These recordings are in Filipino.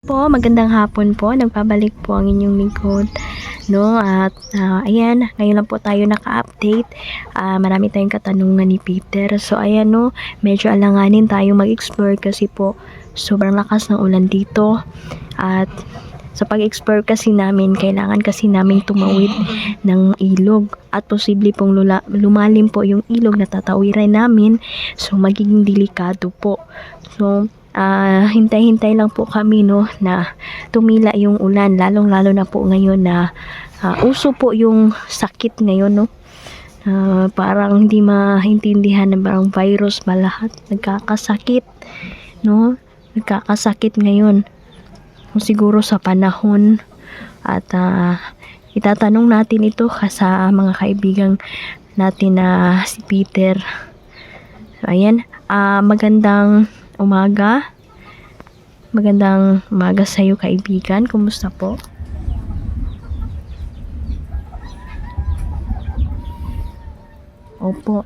Po, magandang hapon po. Nagpabalik po ang inyong lingkod, no? At ayan, ngayon lang po tayo naka-update. Marami tayong katanungan ni Peter. So ayan, no, medyo alanganin tayo mag-explore kasi po sobrang lakas ng ulan dito. At sa pag-explore kasi namin, kailangan kasi namin tumawid ng ilog at posible pong lumalim po yung ilog na tatawiran namin. So magiging delikado po. So hintay-hintay lang po kami, no, na tumila yung ulan, lalong-lalo na po ngayon na uso po yung sakit ngayon, no. Parang hindi maintindihan na parang virus ba lahat nagkakasakit, no, nagkakasakit ngayon. Siguro sa panahon at itatanong natin ito sa mga kaibigan natin na si Peter. So, ayan, magandang umaga sa iyo, kaibigan. Kumusta po? Opo.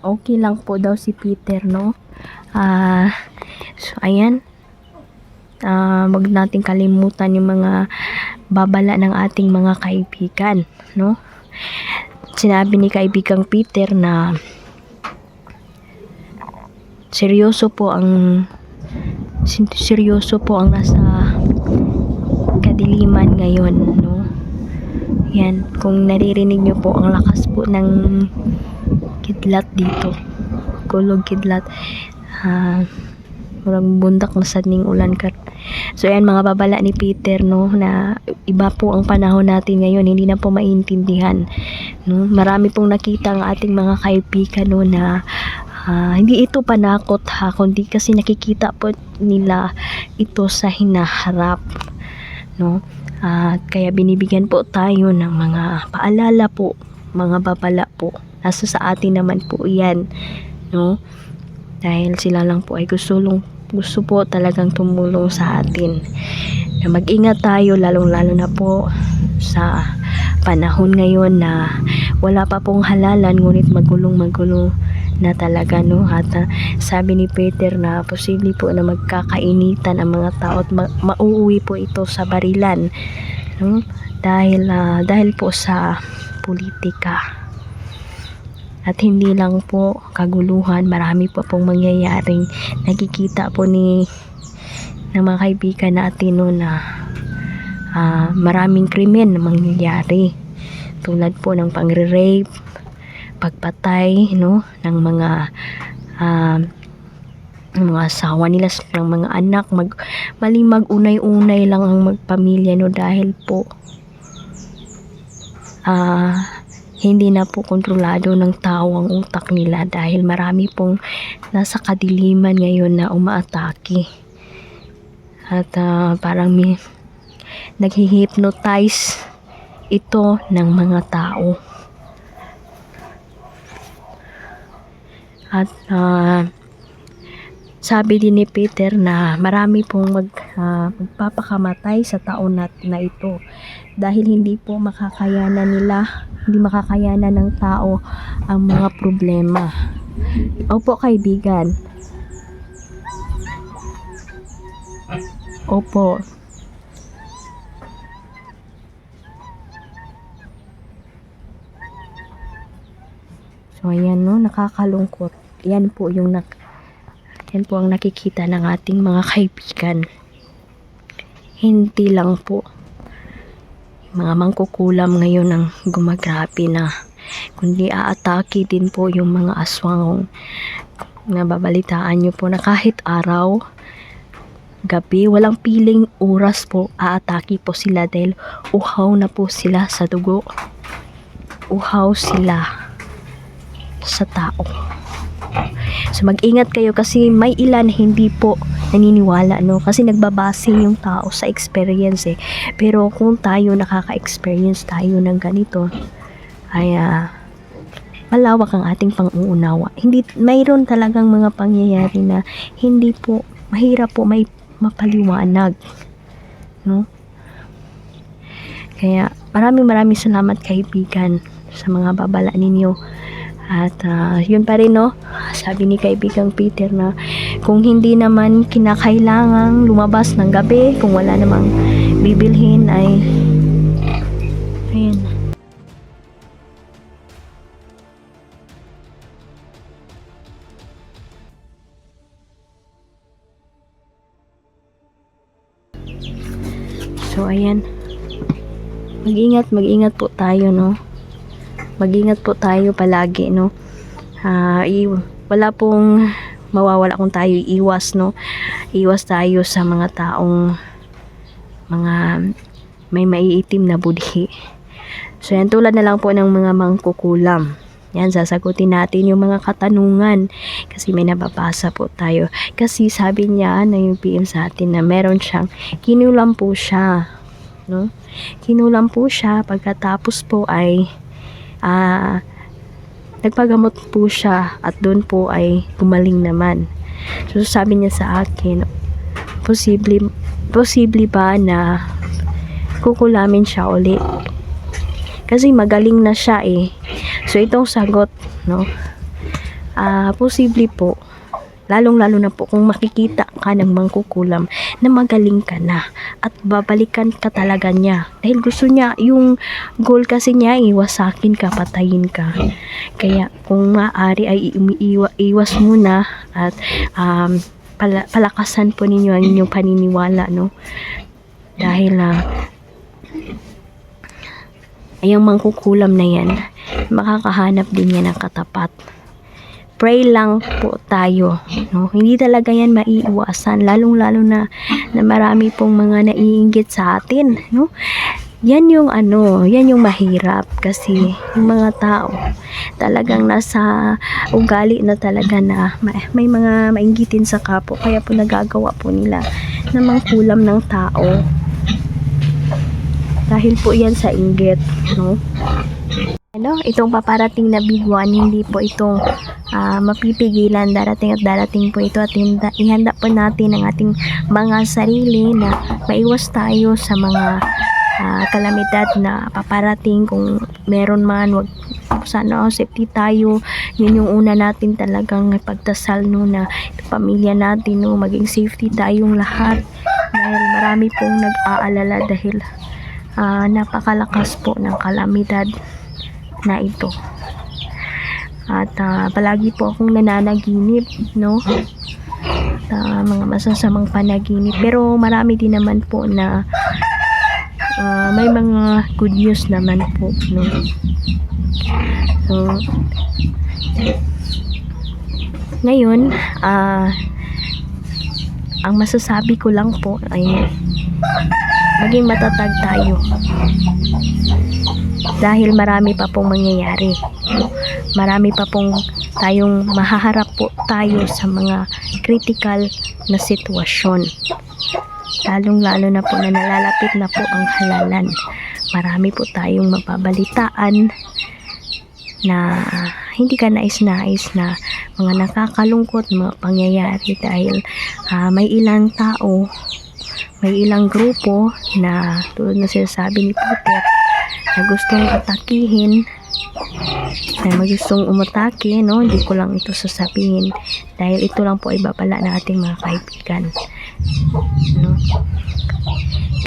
Okay lang po daw si Peter, no? So ayan, wag nating kalimutan yung mga babala ng ating mga kaibigan, no? Sinabi ni kaibigang Peter na seryoso po ang nasa kadiliman ngayon, no? Yan, kung naririnig nyo po ang lakas po ng kidlat dito, kulog kidlat, murang bundak na sadning ulan ka. So yan, mga babala ni Peter, no, na iba po ang panahon natin ngayon, hindi na po maintindihan, no. Marami pong nakita ang ating mga kaibigan, no, na hindi ito panakot kundi kasi nakikita po nila ito sa hinaharap, no. At kaya binibigyan po tayo ng mga paalala po, mga babala po. Nasa sa atin naman po yan, no? Dahil sila lang po ay gusto po talagang tumulong sa atin. Na mag-ingat tayo, lalong-lalo na po sa panahon ngayon na wala pa pong halalan, ngunit magulong-magulo na talaga, no? At sabi ni Peter na posible po na magkakainitan ang mga tao at mauuwi po ito sa barilan, no? Dahil po sa politika. At hindi lang po kaguluhan, marami po pong mangyayaring nakikita po ng mga kaibigan natin, no, na maraming krimen na mangyayari, tulad po ng pagre-rape, pagpatay, no, ng mga asawa nila, ng mga anak, maling mag-unay-unay lang ang magpamilya, no, dahil po hindi na po kontrolado ng tao ang utak nila, dahil marami pong nasa kadiliman ngayon na umaatake. At parang naghi-hypnotize ito ng mga tao. At sabi din ni Peter na marami pong magpapakamatay sa taon na ito, dahil hindi makakayanan ng tao ang mga problema. Opo, kaibigan. Opo. So ayan, no, nakakalungkot. Yan po ang nakikita ng ating mga kaibigan. Hindi lang po mga mangkukulam ngayon ang gumagrabe na, kundi aatake din po yung mga aswang. Nababalitaan nyo po na kahit araw, gabi, walang piling oras po, aatake po sila dahil uhaw na po sila sa dugo. Uhaw sila sa tao. So mag-ingat kayo, kasi may ilan hindi po naniniwala, no, kasi nagbabase yung tao sa experience pero kung tayo nakaka-experience tayo ng ganito, ay malawak ang ating pang-uunawa. Mayroon talagang mga pangyayari na hindi po mahirap po may mapaliwanag, no. Kaya maraming salamat, kaibigan, sa mga babala ninyo. At yun pa rin, no, sabi ni kaibigang Peter na kung hindi naman kinakailangang lumabas ng gabi, kung wala namang bibilhin ay ayun. So ayan, mag-ingat po tayo, no. Mag-ingat po tayo palagi, no. Wala pong mawawala kung tayo iwas, no. Iwas tayo sa mga taong mga may maiitim na budhi. So yan, tulad na lang po ng mga mangkukulam. Yan, sasagutin natin yung mga katanungan kasi may nababasa po tayo. Kasi sabi niya na yung PM sa atin na meron siyang kinulam po siya, no. Kinulam po siya, pagkatapos po ay nagpagamot po siya at doon po ay gumaling naman. So sabi niya sa akin, posible ba na kukulamin siya ulit? Kasi magaling na siya eh. So itong sagot, no, posible po. Lalong-lalo na po kung makikita ka ng mangkukulam na magaling ka na at babalikan ka talaga niya. Dahil gusto niya, yung goal kasi niya, iwasakin ka, patayin ka. Kaya kung maaari ay iwas muna at palakasan po ninyo ang inyong paniniwala, no? Dahil ayang mangkukulam na yan, makakahanap din yan ng katapat. Pray lang po tayo, no? Hindi talaga yan maiiwasan, lalong-lalo na marami pong mga naiinggit sa atin, no? Yan yung yan yung mahirap kasi yung mga tao talagang nasa ugali na talaga na may mga mainggitin sa kapwa, kaya po nagagawa po nila na mangkulam ng tao. Dahil po yan sa inggit, no? Itong paparating na big one, hindi po itong mapipigilan. Darating at darating po ito at ihanda po natin ang ating mga sarili na maiwas tayo sa mga kalamidad na paparating. Kung meron man, wag sana safety tayo. Yun yung una natin talagang pagdasal, no, na pamilya natin, no, maging safety tayong lahat. Dahil marami pong nag-aalala dahil napakalakas po ng kalamidad na ito. At palagi po akong nananaginip, no, mga masasamang panaginip, pero marami din naman po na may mga good news naman po, no. So ngayon ang masasabi ko lang po ay maging matatag tayo dahil marami pa pong mangyayari. Marami pa pong tayong mahaharap po tayo sa mga critical na sitwasyon. Lalong-lalo na po na nalalapit na po ang halalan. Marami po tayong mapabalitaan na hindi ka nais-nais na mga nakakalungkot mga pangyayari dahil may ilang tao, may ilang grupo na tulad na sinasabi ni Peter na gustong atakihin, na gustong umatake, no? Hindi ko lang ito sasabihin dahil ito lang po ay babala ng ating mga kaibigan, no?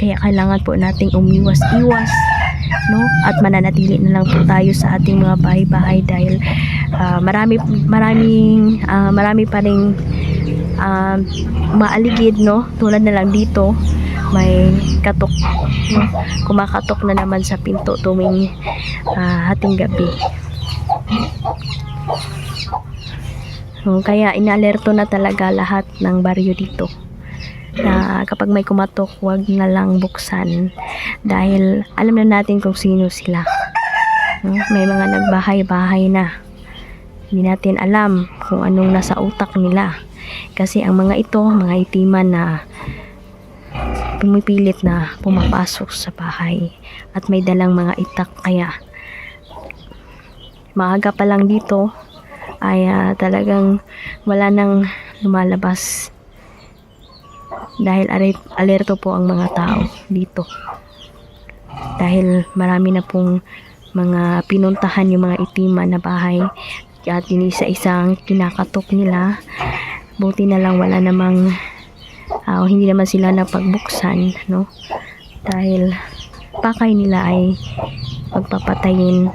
Kaya kailangan po nating umiwas-iwas, no? At mananatili na lang po tayo sa ating mga bahay-bahay dahil marami pa ring maaligid, no? Tulad na lang dito, may katok, no? Kumakatok na naman sa pinto tuwing hating gabi. So, kaya inalerto na talaga lahat ng baryo dito na kapag may kumatok, wag na lang buksan dahil alam na natin kung sino sila, no? May mga nagbahay-bahay na, hindi natin alam kung anong nasa utak nila kasi ang mga ito, mga itiman na pumipilit na pumapasok sa bahay at may dalang mga itak, kaya maaga pa lang dito ay talagang wala nang lumalabas dahil alerto po ang mga tao dito dahil marami na pong mga pinuntahan yung mga itiman na bahay at isa-isang kinakatok nila. Buti na lang wala namang hindi naman sila napagbuksan, no? Dahil pakay nila ay pagpapatayin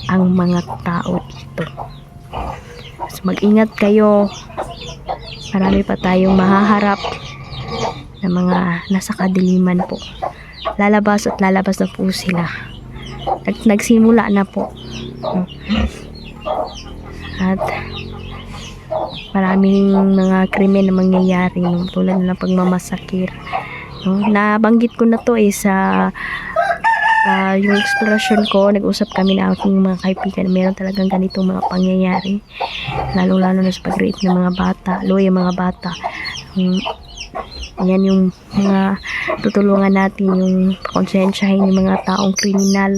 ang mga tao dito. So, mag-ingat kayo. Marami pa tayong mahaharap na mga nasa kadiliman po. Lalabas at lalabas na po sila. Nagsimula na po. At maraming mga krimen na mangyayari, no? Tulad ng pagmamasakir, no? Nabanggit ko na to sa yung explorasyon ko. Nag-usap kami na aking mga kaibigan na meron talagang ganitong mga pangyayari, lalo na sa pag-rape ng mga bata, yung mga bata. Yan yung mga tutulungan natin, yung konsensyahin yung mga taong kriminal,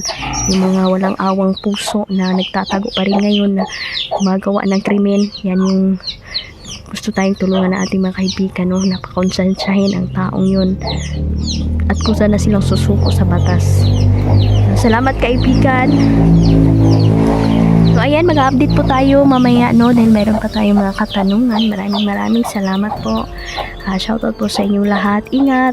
yung mga walang awang puso na nagtatago pa rin ngayon na gumagawa ng krimen. Yan yung gusto tayong tulungan ng ating mga kaibigan, no? Napakonsensyahin ang taong yun at kung saan na silang susuko sa batas. Salamat kaibigan. So ayan, mag-update po tayo mamaya, no, dahil mayroon pa tayong mga katanungan. Maraming salamat po. Shoutout po sa inyong lahat. Ingat.